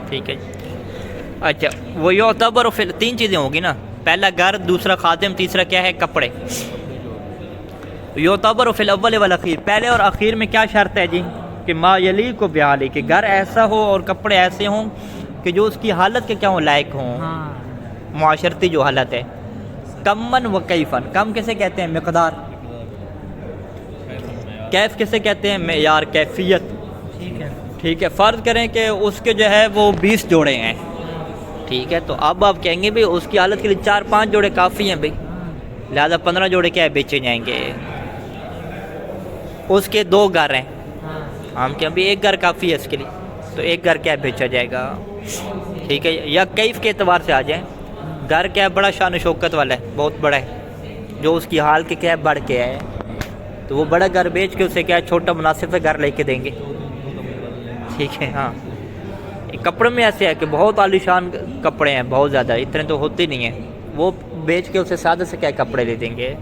ٹھیک ہے۔ اچھا، وہ یعتبر تین چیزیں ہوگی نا، پہلا گھر، دوسرا خادم، تیسرا کیا ہے؟ کپڑے۔ یعتبر فی الاول والاخیر، پہلے اور اخیر میں کیا شرط ہے جی؟ کہ ما یلیق بحالہ، کہ گھر ایسا ہو اور کپڑے ایسے ہوں کہ جو اس کی حالت کے کیا ہوں؟ لائق ہوں، ہاں، معاشرتی جو حالت ہے۔ کمن و کیفن، کم کسے کہتے ہیں؟ مقدار۔ کیف کسے کہتے ہیں؟ معیار، کیفیت، ٹھیک ہے۔ ٹھیک ہے۔ فرض کریں کہ اس کے جو ہے وہ 20 جوڑے ہیں، ٹھیک ہے، تو اب آپ کہیں گے بھی اس کی حالت کے لیے 4-5 جوڑے کافی ہیں بھائی، لہذا 15 جوڑے کیا ہے؟ بیچے جائیں گے۔ اس کے 2 گھر ہیں، ہم کہ ابھی 1 گھر کافی ہے اس کے لیے، تو 1 گھر کیا ہے؟ بیچا جائے گا، ٹھیک ہے۔ یا کیف کے اعتبار سے آ جائیں، گھر کیا ہے؟ بڑا شان و شوکت والا ہے، بہت بڑا ہے، جو اس کی حال کے کیا ہے؟ بڑھ کے ہے، تو وہ بڑا گھر بیچ کے اسے کیا ہے؟ چھوٹا مناسب سے گھر لے کے دیں گے، ٹھیک ہے۔ ہاں، کپڑے میں ایسے ہے کہ بہت عالی شان کپڑے ہیں، بہت زیادہ، اتنے تو ہوتے نہیں ہیں، وہ بیچ کے اسے سادہ سے کیا کپڑے لے دیں گے۔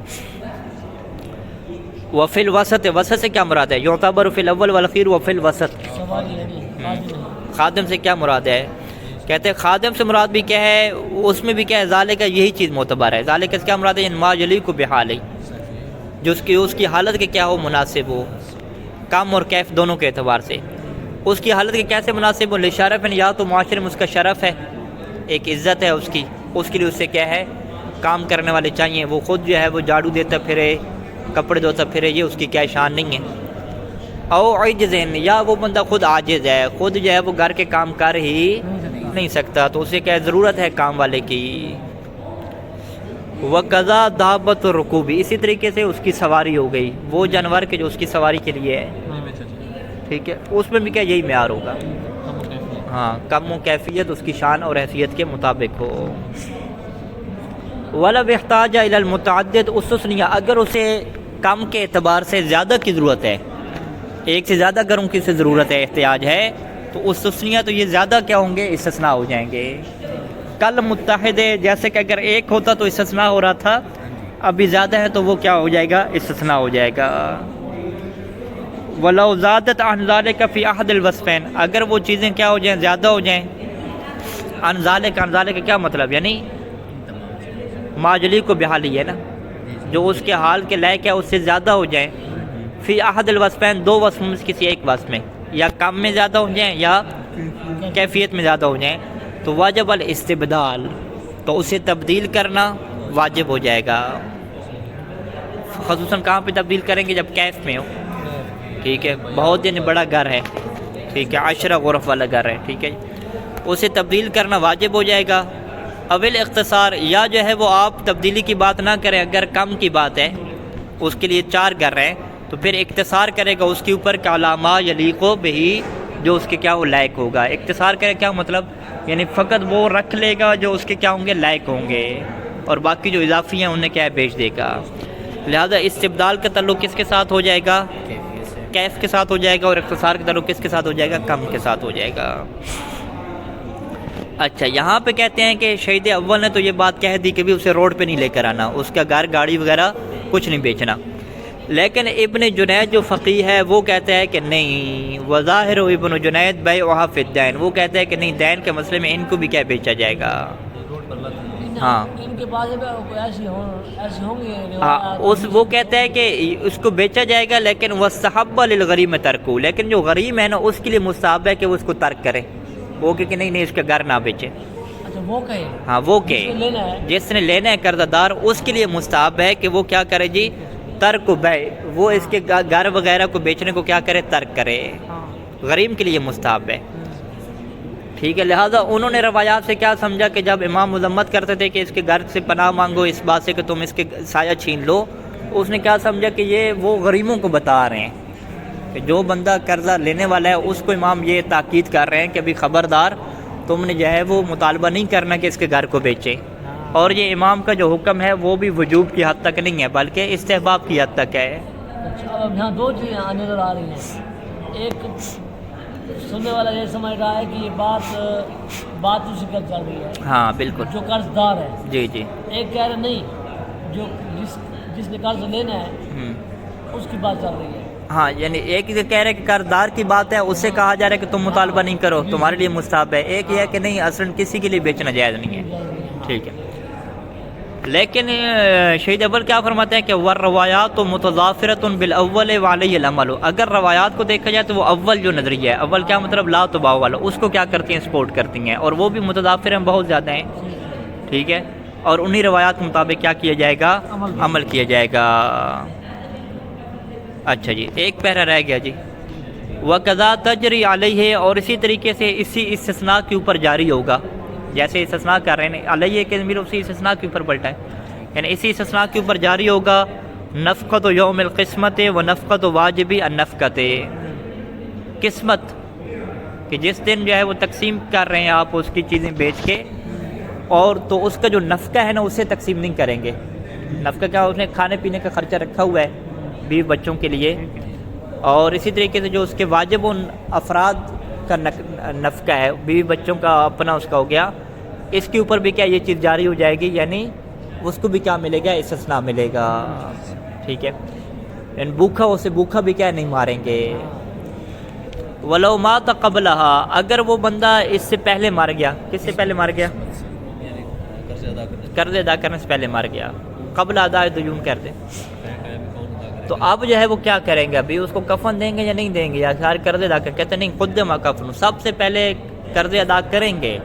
وفی الوسط، وسط سے کیا مراد ہے؟ یعتبر فی الاول والاخیر وفی الوسط، سواری ہے نہیں، خادم ہے۔ خادم سے کیا مراد ہے؟ کہتے ہیں خادم سے مراد بھی کیا ہے؟ اس میں بھی کیا ہے؟ ذالک، یہی چیز معتبر ہے، ذالک سے کیا مراد ہے؟ ما یلیق بحالہ، جو اس کی حالت کے کیا ہو؟ مناسب ہو، کم اور کیف دونوں کے اعتبار سے۔ اس کی حالت کے کیسے مناسب ہو؟ لشرف، یا تو معاشرے میں اس کا شرف ہے، ایک عزت ہے اس کی، اس کے لیے اس سے کیا ہے؟ کام کرنے والے چاہیے، وہ خود جو ہے وہ جھاڑو دیتا پھرے، کپڑے دھوتا پھرے، یہ اس کی کیا شان نہیں ہے۔ او عجزن، یا وہ بندہ خود عاجز ہے، خود جو ہے وہ گھر کے کام کر ہی نہیں سکتا، تو اسے کیا ضرورت ہے؟ کام والے کی۔ وقضا دابت الرکوبی، اسی طریقے سے اس کی سواری ہو گئی، وہ جانور کے جو اس کی سواری کے لیے ہے، ٹھیک ہے، اس میں بھی کیا یہی معیار ہوگا، ہاں، کم و کیفیت اس کی شان اور حیثیت کے مطابق ہو۔ وَلَوْ احْتَاجَ إِلَى الْمُتَعَدِّدِ اسْتُثْنِيَ، اگر اسے کم کے اعتبار سے زیادہ کی ضرورت ہے، ایک سے زیادہ گھروں کی سے ضرورت ہے، احتیاج ہے، تو اسْتُثْنِيَ، تو یہ زیادہ کیا ہوں گے؟ استثناء ہو جائیں گے۔ کل متحد، جیسے کہ اگر ایک ہوتا تو استثناء ہو رہا تھا، ابھی زیادہ ہے تو وہ کیا ہو جائے گا؟ استثناء ہو جائے گا۔ وَلَوْ زَادَتْ عَنْ ذَلِكَ فِي أَحَدِ الْوَصْفَيْنِ، اگر وہ چیزیں کیا ہو جائیں؟ زیادہ ہو جائیں۔ عن ذالک کیا مطلب؟ یعنی ما یلیق بحالہ ہے نا، جو اس کے حال کے لائق ہے اس سے زیادہ ہو جائیں، فی احد الوصفین، 2 وصف میں سے کسی ایک وصف میں، یا کم میں زیادہ ہو جائیں یا کیفیت میں زیادہ ہو جائیں، تو واجب الاستبدال، تو اسے تبدیل کرنا واجب ہو جائے گا۔ خصوصاً کہاں پہ تبدیل کریں گے؟ جب کیف میں ہو، ٹھیک ہے، بہت یعنی بڑا گھر ہے، ٹھیک ہے، 10 غرف والا گھر ہے، ٹھیک ہے، اسے تبدیل کرنا واجب ہو جائے گا۔ اول اختصار، یا جو ہے وہ آپ تبدیلی کی بات نہ کریں، اگر کم کی بات ہے، اس کے لیے 4 گھر ہیں، تو پھر اختصار کرے گا اس کے اوپر کہ علامہ یلیق بہی، جو اس کے کیا وہ لائق ہوگا۔ اختصار کرے کیا مطلب؟ یعنی فقط وہ رکھ لے گا جو اس کے کیا ہوں گے؟ لائق ہوں گے، اور باقی جو اضافی ہیں انہیں کیا بیچ دے گا۔ لہذا استبدال کا تعلق کس کے ساتھ ہو جائے گا؟ کیف کے ساتھ ہو جائے گا، اور اختصار کا تعلق کس کے ساتھ ہو جائے گا؟ کم کے ساتھ ہو جائے گا۔ اچھا، یہاں پہ کہتے ہیں کہ شہید اول نے تو یہ بات کہہ دی کہ بھی اسے روڈ پہ نہیں لے کر آنا، اس کا گھر گاڑی وغیرہ کچھ نہیں بیچنا، لیکن ابن جنید جو فقیہ ہے وہ کہتا ہے کہ نہیں، وظاہر ابن جنید بیعھا فی الدین، وہ کہتا ہے کہ نہیں، دین کے مسئلے میں ان کو بھی کیا بیچا جائے گا۔ ہاں، ان کے پاس ایسی ہوں گی، ہاں، وہ کہتا ہے کہ اس کو بیچا جائے گا، لیکن وَاسْتَحَبَّ لِلْغَرِيمِ تَرْکُهُ، لیکن جو غریم ہے نا اس کے لیے مستحب ہے کہ وہ اس کو ترک کرے، وہ کہ نہیں اس کے گھر نہ بیچے. اچھا وہ کہے ہاں وہ کہ جس نے لینا ہے جس نے لینا ہے قرضہ دار اس کے لیے مستحب ہے کہ وہ کیا کرے جی ترک بیع، وہ اس کے گھر وغیرہ کو بیچنے کو کیا کرے ترک کرے. ہاں غریم کے لیے مستحب ہے. ٹھیک ہے. لہٰذا انہوں نے روایات سے کیا سمجھا کہ جب امام مذمت کرتے تھے کہ اس کے گھر سے پناہ مانگو اس بات سے کہ تم اس کے سایہ چھین لو، اس نے کیا سمجھا کہ یہ وہ غریموں کو بتا رہے ہیں کہ جو بندہ قرضہ لینے والا ہے اس کو امام یہ تاکید کر رہے ہیں کہ ابھی خبردار تم نے جو ہے وہ مطالبہ نہیں کرنا کہ اس کے گھر کو بیچے. اور یہ امام کا جو حکم ہے وہ بھی وجوب کی حد تک نہیں ہے بلکہ استحباب کی حد تک ہے. اچھا اب یہاں دو چیزیں نظر آ رہی ہیں. ایک سننے والا یہ سمجھ رہا ہے کہ یہ بات اسی کا چل رہی ہے ہاں بالکل. جو قرض دار ہے. جی جی. ایک کہہ رہے نہیں جو جس نے قرض لینا ہے اس کی بات چل رہی ہے. ہاں یعنی ایک یہ کہہ رہے کہ قرض دار کی بات ہے اس سے کہا جا رہا ہے کہ تم مطالبہ نہیں کرو تمہارے لیے مستحب ہے. ایک یہ ہے کہ نہیں اصلاً کسی کے لیے بیچنا جائز نہیں ہے. ٹھیک ہے. لیکن شہید اول کیا فرماتے ہیں کہ والروایات متضافرۃ بالاول وعلیہ العمل. اگر روایات کو دیکھا جائے تو وہ اول جو نظریہ ہے، اول کیا مطلب لا تباع والا، اس کو کیا کرتی ہیں سپورٹ کرتی ہیں اور وہ بھی متضافر ہیں بہت زیادہ ہیں. ٹھیک ہے. اور انہی روایات کے مطابق کیا کیا جائے گا عمل کیا جائے گا. اچھا جی ایک پیرا رہ گیا جی. وَقَضَا تَجْرِي عَلَيْهِ اور اسی طریقے سے اسی استثناء کے اوپر جاری ہوگا. جیسے استثناء کر رہے ہیں علیہ کے ضمیر اسی استثناء کے اوپر پلٹا ہے، یعنی اسی استثناء کے اوپر جاری ہوگا نفقۃ یوم القسمت و نفقۃ واجب النفقۃ. قسمت کہ جس دن جو ہے وہ تقسیم کر رہے ہیں آپ اس کی چیزیں بیچ کے، اور تو اس کا جو نفقہ ہے نا اسے تقسیم نہیں کریں گے. نفقہ کیا اس نے کھانے پینے کا خرچہ رکھا ہوا ہے بیوی بچوں کے لیے، اور اسی طریقے سے جو اس کے واجب افراد کا نفقہ ہے بیوی بچوں کا اپنا اس کا ہو گیا، اس کے اوپر بھی کیا یہ چیز جاری ہو جائے گی، یعنی اس کو بھی کیا ملے گا استثناء ملے گا. ٹھیک ہے. یعنی بھوکا اسے بھوکا بھی کیا نہیں ماریں گے. ولو مات قبلها اگر وہ بندہ اس سے پہلے مار گیا. کس سے پہلے مار گیا؟ قرض ادا کرنے سے پہلے مار گیا. قبل اداء دیون کر دے تو اب جو ہے وہ کیا کریں گے؟ ابھی اس کو کفن دیں گے یا نہیں دیں گے، یا سارے قرض ادا کر کہتے نہیں قدم کفن، سب سے پہلے قرض ادا کریں گے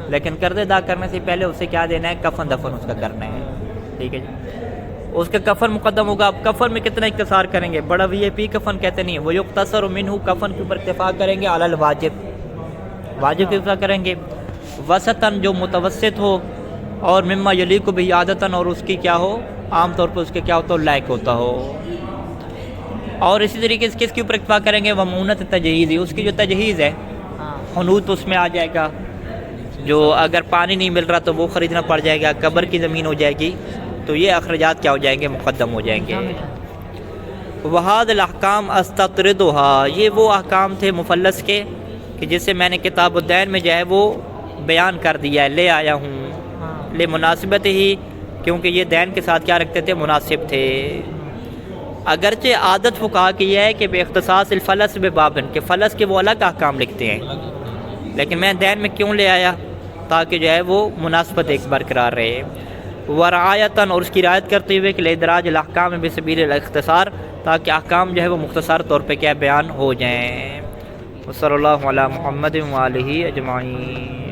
لیکن قرض ادا کرنے سے پہلے اسے کیا دینا ہے؟ کفن دفن اس کا کرنا ہے. ٹھیک ہے جی. اس کا کفن مقدم ہوگا. اب کفن میں کتنا اختصار کریں گے؟ بڑا وی اے پی کفن کہتے نہیں، وہ یقتصر منہ کفن کے اوپر اکتفا کریں گے علی الواجب، واجب کے اکتفا کریں گے. وسطاً جو متوسط ہو، اور مما یلیق بھی عادتاً اور اس کی کیا ہو عام طور پر اس کے کیا ہوتا ہو لائق ہوتا ہو. اور اسی طریقے سے کس کے اوپر اکتفا کریں گے؟ ومونت تجہیزی، اس کی جو تجہیز ہے حنوت اس میں آ جائے گا. جو اگر پانی نہیں مل رہا تو وہ خریدنا پڑ جائے گا، قبر کی زمین ہو جائے گی، تو یہ اخراجات کیا ہو جائیں گے؟ مقدم ہو جائیں گے. وہاد الاحکام استطردها، یہ وہ احکام تھے مفلس کے کہ جسے میں نے کتاب الدین میں جو ہے وہ بیان کر دیا ہے، لے آیا ہوں. لے مناسبت ہی، کیونکہ یہ دین کے ساتھ کیا رکھتے تھے؟ مناسب تھے. اگرچہ عادت فقہا کی یہ ہے کہ بے اختصاص الفلس ببابن، کہ فلس کے وہ الگ احکام لکھتے ہیں، لیکن میں دین میں کیوں لے آیا؟ تاکہ جو ہے وہ مناسبت ایک برقرار رہے. ورعایتاً اور اس کی رعایت کرتے ہوئے کہ لادراج الاحکام بسبیل الاختصار، تاکہ احکام جو ہے وہ مختصر طور پہ کیا بیان ہو جائیں. صلی اللہ علی محمد وآلہ اجمعین.